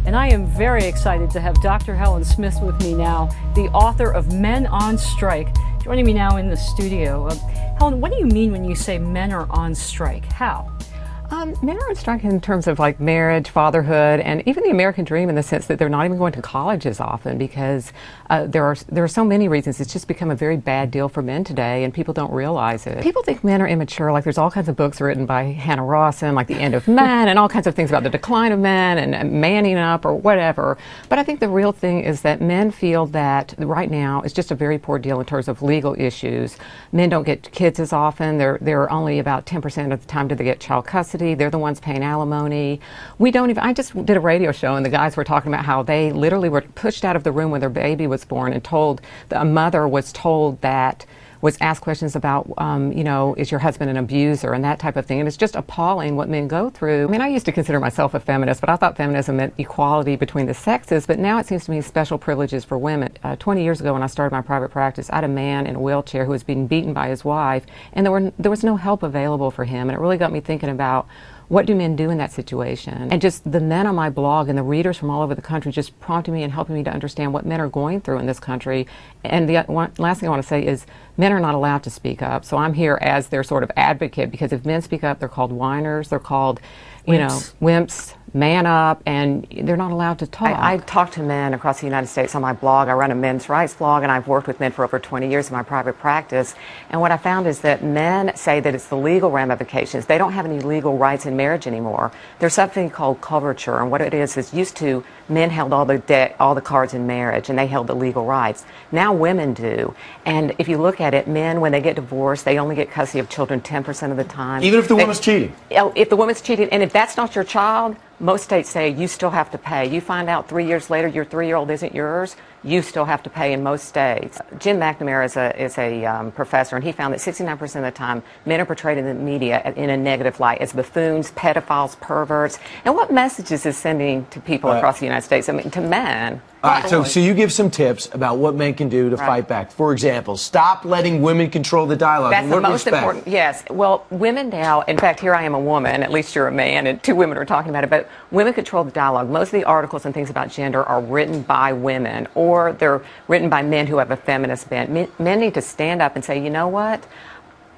And I am very excited to have Dr. Helen Smith with me now, the author of Men on Strike, joining me now in the studio. Helen, what do you mean when you say men are on strike? How? Men are on strike in terms of like marriage, fatherhood, and even the American dream, in the sense that they're not even going to college as often because there are so many reasons. It's just become a very bad deal for men today, and people don't realize it. People think men are immature. Like, there's all kinds of books written by Hannah Rawson, like The End of Man, and all kinds of things about the decline of men and manning up or whatever. But I think the real thing is that men feel that right now it's just a very poor deal in terms of legal issues. Men don't get kids as often. They're only about 10% of the time do they get child custody. They're the ones paying alimony. We don't even, I just did a radio show and the guys were talking about how they literally were pushed out of the room when their baby was born and told, a mother was told that, was asked questions about, you know, is your husband an abuser and that type of thing. And it's just appalling what men go through. I mean, I used to consider myself a feminist, but I thought feminism meant equality between the sexes. But now it seems to me special privileges for women. 20 years ago when I started my private practice, I had a man in a wheelchair who was being beaten by his wife, and there was no help available for him. And it really got me thinking about, what do men do in that situation? And just the men on my blog and the readers from all over the country just prompting me and helping me to understand what men are going through in this country. And the last thing I want to say is men are not allowed to speak up. So I'm here as their sort of advocate, because if men speak up, they're called whiners, they're called, you know, wimps, man up, and they're not allowed to talk. I talk to men across the United States on my blog. I run a men's rights blog, and I've worked with men for over 20 years in my private practice. And what I found is that men say that it's the legal ramifications. They don't have any legal rights in marriage anymore. There's something called coverture, and what it is used to, men held all the cards in marriage, and they held the legal rights. Now women do. And if you look at it, men, when they get divorced, they only get custody of children 10% of the time. Even if the woman's cheating? If the woman's cheating, and if that's not your child, most states say you still have to pay. You find out 3 years later your 3-year-old isn't yours, you still have to pay in most states. Jim McNamara is a professor, and he found that 69% of the time men are portrayed in the media in a negative light as buffoons, pedophiles, perverts. And what messages is sending to people across the United States? I mean, to men. All right, so you give some tips about what men can do to fight back. For example, stop letting women control the dialogue. That's the most important. Yes. Well, women now, in fact, here I am a woman, at least you're a man, and two women are talking about it, but women control the dialogue. Most of the articles and things about gender are written by women, or they're written by men who have a feminist bent. Men need to stand up and say, you know what?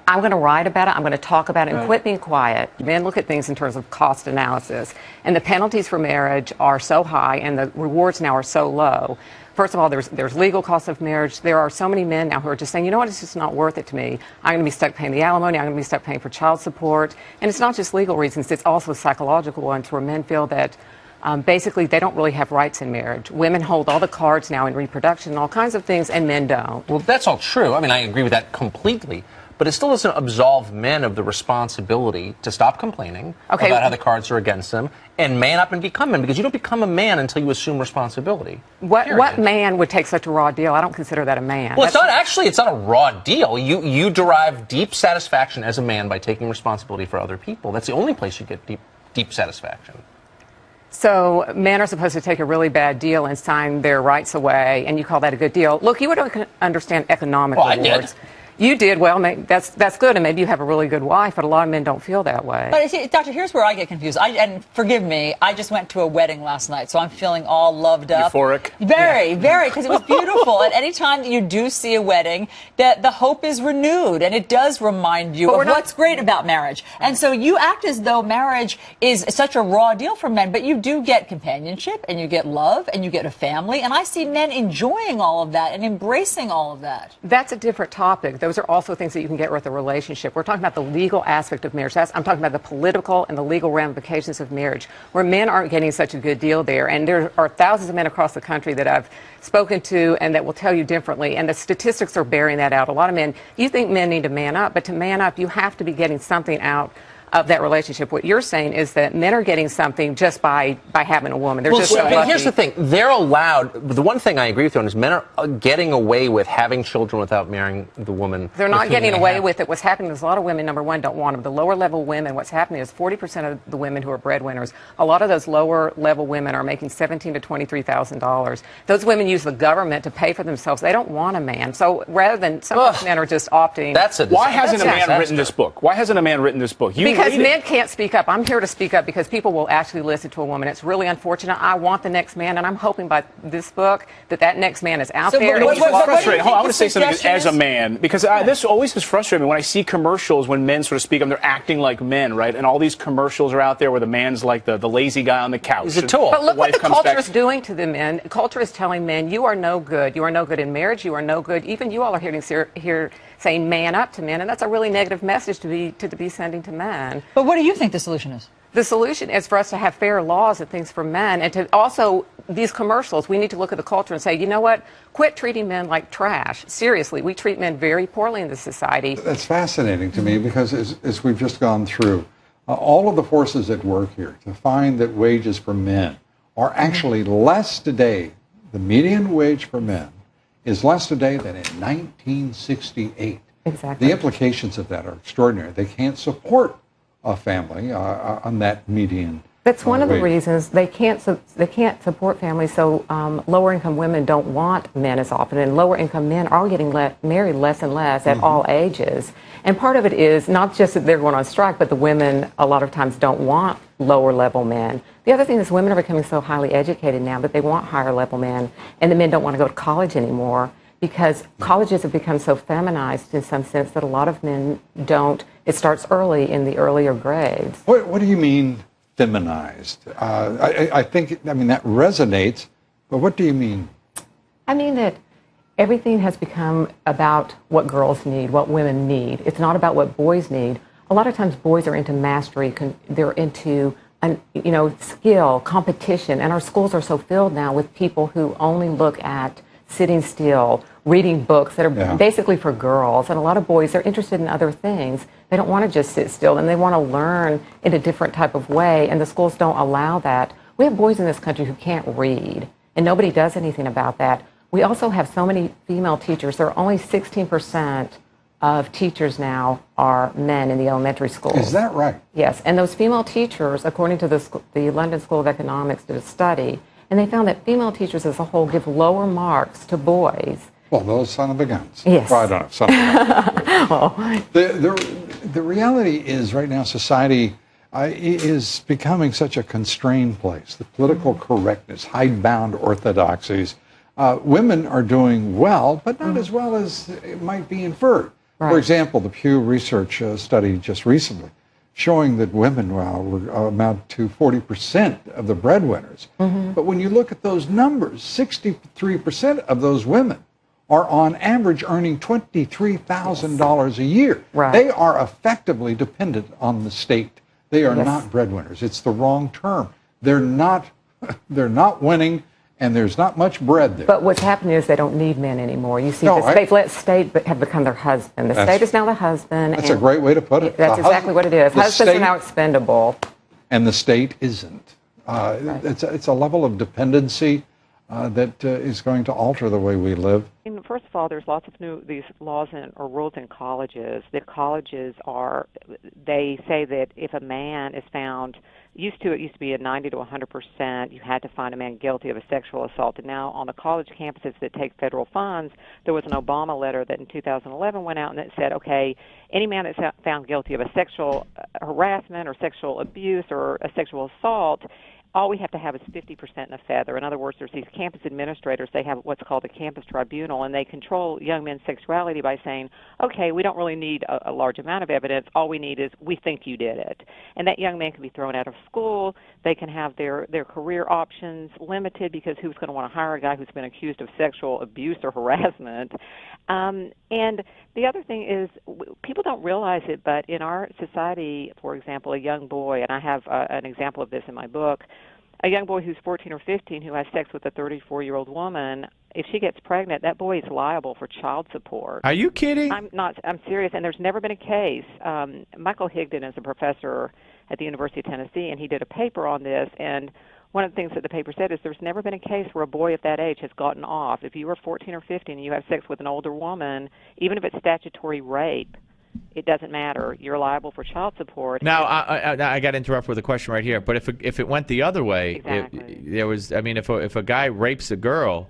I'm going to write about it, I'm going to talk about it, and quit being quiet. Men look at things in terms of cost analysis, and the penalties for marriage are so high and the rewards now are so low. First of all, there's legal costs of marriage. There are so many men now who are just saying, you know what, it's just not worth it to me. I'm going to be stuck paying the alimony, I'm going to be stuck paying for child support. And it's not just legal reasons, it's also psychological ones where men feel that basically they don't really have rights in marriage. Women hold all the cards now in reproduction and all kinds of things, and men don't. Well, that's all true. I mean, I agree with that completely. But it still doesn't absolve men of the responsibility to stop complaining about how the cards are against them and man up and become men, because you don't become a man until you assume responsibility. What man would take such a raw deal? I don't consider that a man. Well, it's not a raw deal. You derive deep satisfaction as a man by taking responsibility for other people. That's the only place you get deep satisfaction. So men are supposed to take a really bad deal and sign their rights away, and you call that a good deal. Look, you would understand economic rewards. I did. You did. Well, that's good, and maybe you have a really good wife, but a lot of men don't feel that way. But see, Doctor, here's where I get confused. And forgive me, I just went to a wedding last night, so I'm feeling all loved up. Euphoric? Very, because it was beautiful. And any time that you do see a wedding, that the hope is renewed, and it does remind you of what's great about marriage. And so you act as though marriage is such a raw deal for men, but you do get companionship, and you get love, and you get a family, and I see men enjoying all of that and embracing all of that. That's a different topic. Those are also things that you can get with a relationship. We're talking about the legal aspect of marriage. I'm talking about the political and the legal ramifications of marriage, where men aren't getting such a good deal there. And there are thousands of men across the country that I've spoken to and that will tell you differently. And the statistics are bearing that out. A lot of men, you think men need to man up, but to man up, you have to be getting something out of that relationship. What you're saying is that men are getting something just by having a woman. They're just so lucky. Here's the thing. They're allowed. The one thing I agree with you on is men are getting away with having children without marrying the woman. They're not getting away with it. What's happening is a lot of women, number one, don't want them. The lower level women, what's happening is 40% of the women who are breadwinners, a lot of those lower level women are making $17,000 to $23,000. Those women use the government to pay for themselves. They don't want a man. So rather than, some men are just opting. Why hasn't a man written this book? Why hasn't a man written this book? Because because men can't speak up. I'm here to speak up because people will actually listen to a woman. It's really unfortunate. I want the next man, and I'm hoping by this book that next man is out there. What's frustrating? I want to say something as a man, because this always has frustrated me when I see commercials when men sort of speak up, they're acting like men, right? And all these commercials are out there where the man's like the lazy guy on the couch. He's a tool. But look what the culture is doing to the men. The culture is telling men, you are no good. You are no good in marriage. You are no good. Even you all are here saying man up to men, and that's a really negative message to be sending to men. But what do you think the solution is? The solution is for us to have fair laws and things for men, and to also, these commercials, we need to look at the culture and say, you know what, quit treating men like trash. Seriously, we treat men very poorly in this society. That's fascinating to me because as we've just gone through, all of the forces at work here to find that wages for men are actually less today. The median wage for men is less today than in 1968. Exactly. The implications of that are extraordinary. They can't support a family on that median. That's one of the reasons they can't support families. So lower income women don't want men as often, and lower income men are getting married less and less at all ages. And part of it is not just that they're going on strike, but the women a lot of times don't want lower level men. The other thing is women are becoming so highly educated now that they want higher level men, and the men don't want to go to college anymore because colleges have become so feminized in some sense that a lot of men don't. It starts early in the earlier grades. What do you mean feminized? I think that resonates, but what do you mean? I mean that everything has become about what girls need, what women need. It's not about what boys need. A lot of times boys are into mastery, they're into skill, competition, and our schools are so filled now with people who only look at sitting still, reading books that are basically for girls. And a lot of boys are interested in other things. They don't want to just sit still, and they want to learn in a different type of way, and the schools don't allow that. We have boys in this country who can't read, and nobody does anything about that. We also have so many female teachers. There are only 16% of teachers now are men in the elementary schools. Is that right? Yes, and those female teachers, according to the London School of Economics, did a study, and they found that female teachers as a whole give lower marks to boys. Well, those son of a guns. Yes. Well, I don't know, son of a guns. The reality is right now society is becoming such a constrained place. The political correctness, hidebound orthodoxies. Women are doing well, but not as well as it might be inferred. Right. For example, the Pew Research study just recently showing that women amount to 40% of the breadwinners. But when you look at those numbers, 63% of those women are on average earning $23,000 a year. Right. They are effectively dependent on the state. They are not breadwinners. It's the wrong term. They're not winning, and there's not much bread there. But what's happening is they don't need men anymore. You see, they've let state have become their husband. The state is now the husband. That's a great way to put it. That's exactly what it is. Husbands are now expendable. And the state isn't. It's a level of dependency that is going to alter the way we live. First of all, there's lots of these laws or rules in colleges. The colleges they say that if a man is found, it used to be a 90 to 100%, you had to find a man guilty of a sexual assault. And now on the college campuses that take federal funds, there was an Obama letter that in 2011 went out and it said, okay, any man that's found guilty of a sexual harassment or sexual abuse or a sexual assault, all we have to have is 50% and a feather. In other words, there's these campus administrators. They have what's called a campus tribunal, and they control young men's sexuality by saying, okay, we don't really need a large amount of evidence. All we need is we think you did it. And that young man can be thrown out of school. They can have their career options limited because who's going to want to hire a guy who's been accused of sexual abuse or harassment? And the other thing is people don't realize it, but in our society, for example, a young boy, and I have an example of this in my book, a young boy who's 14 or 15 who has sex with a 34-year-old woman, if she gets pregnant, that boy is liable for child support. Are you kidding? I'm serious, and there's never been a case. Michael Higdon is a professor at the University of Tennessee, and he did a paper on this, and one of the things that the paper said is there's never been a case where a boy of that age has gotten off. If you were 14 or 15 and you have sex with an older woman, even if it's statutory rape, it doesn't matter. You're liable for child support. Now, I got to interrupt with a question right here. But if it went the other way, exactly. If a guy rapes a girl,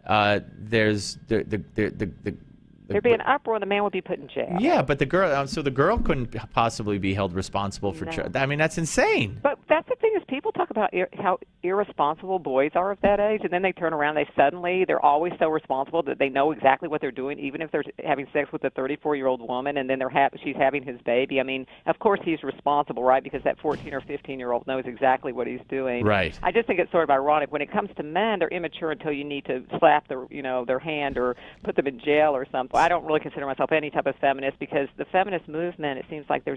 there's the There'd be an uproar, and the man would be put in jail. Yeah, but the girl, so the girl couldn't possibly be held responsible for. No. I mean, that's insane. But that's the thing is, people talk about how irresponsible boys are of that age, and then they turn around, they're always so responsible that they know exactly what they're doing, even if they're having sex with a 34-year-old woman, and then she's having his baby. I mean, of course he's responsible, right? Because that 14 or 15-year-old knows exactly what he's doing. Right. I just think it's sort of ironic when it comes to men. They're immature until you need to slap their hand or put them in jail or something. I don't really consider myself any type of feminist because the feminist movement, it seems like there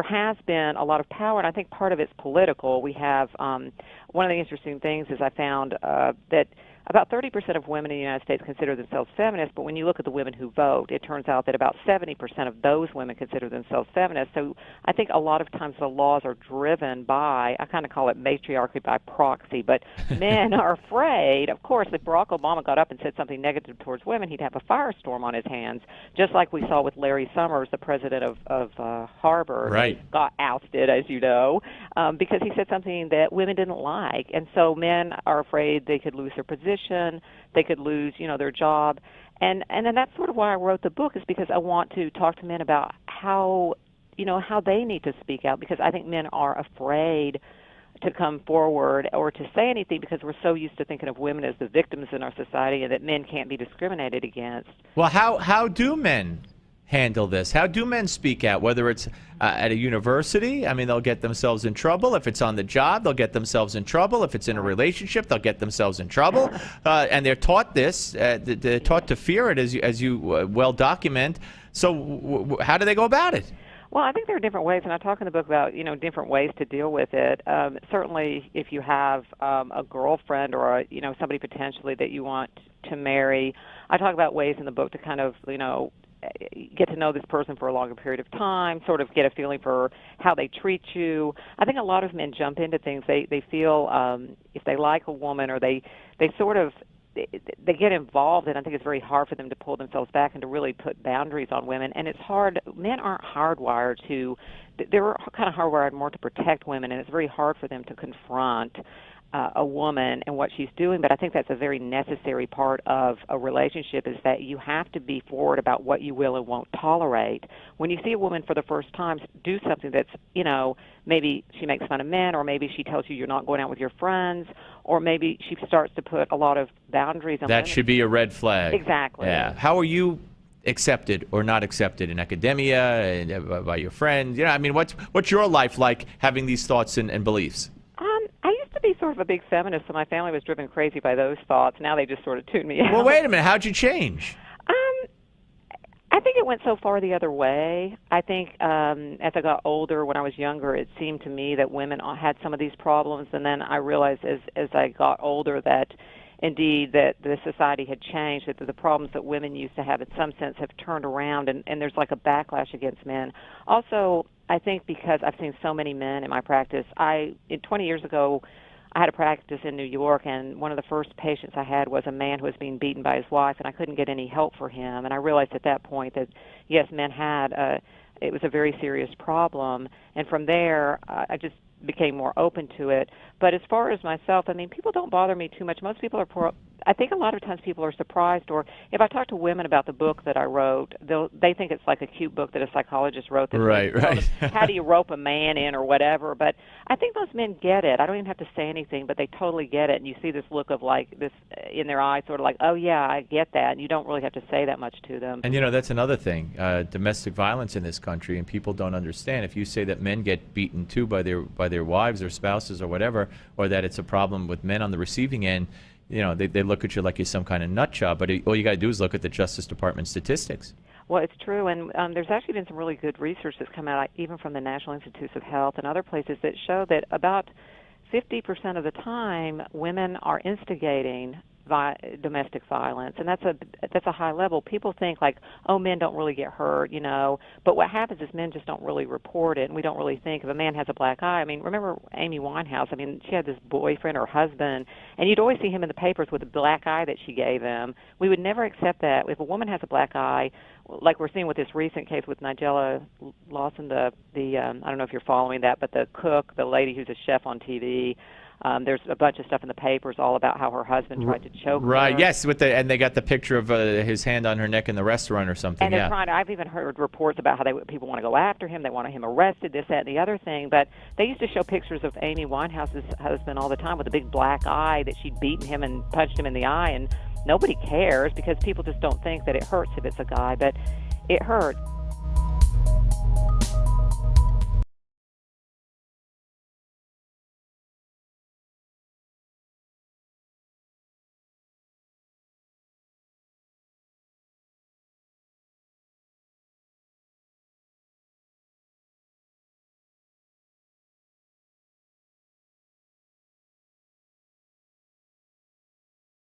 has been a lot of power, and I think part of it's political. We have one of the interesting things is I found that about 30% of women in the United States consider themselves feminists, but when you look at the women who vote, it turns out that about 70% of those women consider themselves feminists. So I think a lot of times the laws are driven by, I kind of call it matriarchy by proxy, but men are afraid. Of course, if Barack Obama got up and said something negative towards women, he'd have a firestorm on his hands, just like we saw with Larry Summers, the president of Harvard. Right. Got ousted, as you know, because he said something that women didn't like. And so men are afraid they could lose their position, they could lose, their job. And then that's sort of why I wrote the book, is because I want to talk to men about how they need to speak out, because I think men are afraid to come forward or to say anything because we're so used to thinking of women as the victims in our society and that men can't be discriminated against. Well, how do men handle this? How do men speak out, whether it's at a university? I mean, they'll get themselves in trouble. If it's on the job, they'll get themselves in trouble. If it's in a relationship, they'll get themselves in trouble. And they're taught this. They're taught to fear it, as you well document. So how do they go about it? Well, I think there are different ways, and I talk in the book about, different ways to deal with it. Certainly, if you have a girlfriend or, somebody potentially that you want to marry, I talk about ways in the book to kind of, get to know this person for a longer period of time, sort of get a feeling for how they treat you. I think a lot of men jump into things. They feel if they like a woman or they sort of they get involved, and I think it's very hard for them to pull themselves back and to really put boundaries on women. And it's hard. Men aren't hardwired to. They're kind of hardwired more to protect women, and it's very hard for them to confront a woman and what she's doing. But I think that's a very necessary part of a relationship, is that you have to be forward about what you will and won't tolerate. When you see a woman for the first time do something that's, maybe she makes fun of men, or maybe she tells you you're not going out with your friends, or maybe she starts to put a lot of boundaries on that women. Should be a red flag. Exactly. Yeah. How are you accepted or not accepted in academia, by your friends? I mean, what's your life like having these thoughts and beliefs? I used to be sort of a big feminist, so my family was driven crazy by those thoughts. Now they just sort of tune me out. Well, wait a minute. How'd you change? I think it went so far the other way. I think as I got older, when I was younger, it seemed to me that women had some of these problems, and then I realized as I got older that indeed that the society had changed, that the problems that women used to have in some sense have turned around, and there's like a backlash against men. Also, I think because I've seen so many men in my practice, 20 years ago, I had a practice in New York, and one of the first patients I had was a man who was being beaten by his wife, and I couldn't get any help for him. And I realized at that point that, yes, men had, it was a very serious problem. And from there, I just became more open to it. But as far as myself, I mean, people don't bother me too much. Most people are I think a lot of times people are surprised, or if I talk to women about the book that I wrote, they think it's like a cute book that a psychologist wrote. Right. How do you rope a man in or whatever? But I think most men get it. I don't even have to say anything, but they totally get it. And you see this look of like this in their eyes, sort of like, oh yeah, I get that. And you don't really have to say that much to them. And that's another thing, domestic violence in this country, and people don't understand. If you say that men get beaten too by their wives or spouses or whatever, or that it's a problem with men on the receiving end, they look at you like you're some kind of nut job, but all you got to do is look at the Justice Department statistics. Well, it's true, and there's actually been some really good research that's come out, even from the National Institutes of Health and other places, that show that about 50% of the time women are instigating domestic violence, and that's a high level. People think like, oh, men don't really get hurt, but what happens is men just don't really report it, and we don't really think if a man has a black eye. I mean, remember Amy Winehouse? I mean, she had this boyfriend or husband, and you'd always see him in the papers with a black eye that she gave him. We would never accept that. If a woman has a black eye, like we're seeing with this recent case with Nigella Lawson, the I don't know if you're following that, but the cook, the lady who's a chef on TV, There's a bunch of stuff in the papers all about how her husband tried to choke Right. her. Yes. And they got the picture of his hand on her neck in the restaurant or something. And they're trying to, I've even heard reports about how people want to go after him. They want him arrested, this, that, and the other thing. But they used to show pictures of Amy Winehouse's husband all the time with a big black eye that she'd beaten him and punched him in the eye. And nobody cares because people just don't think that it hurts if it's a guy. But it hurt.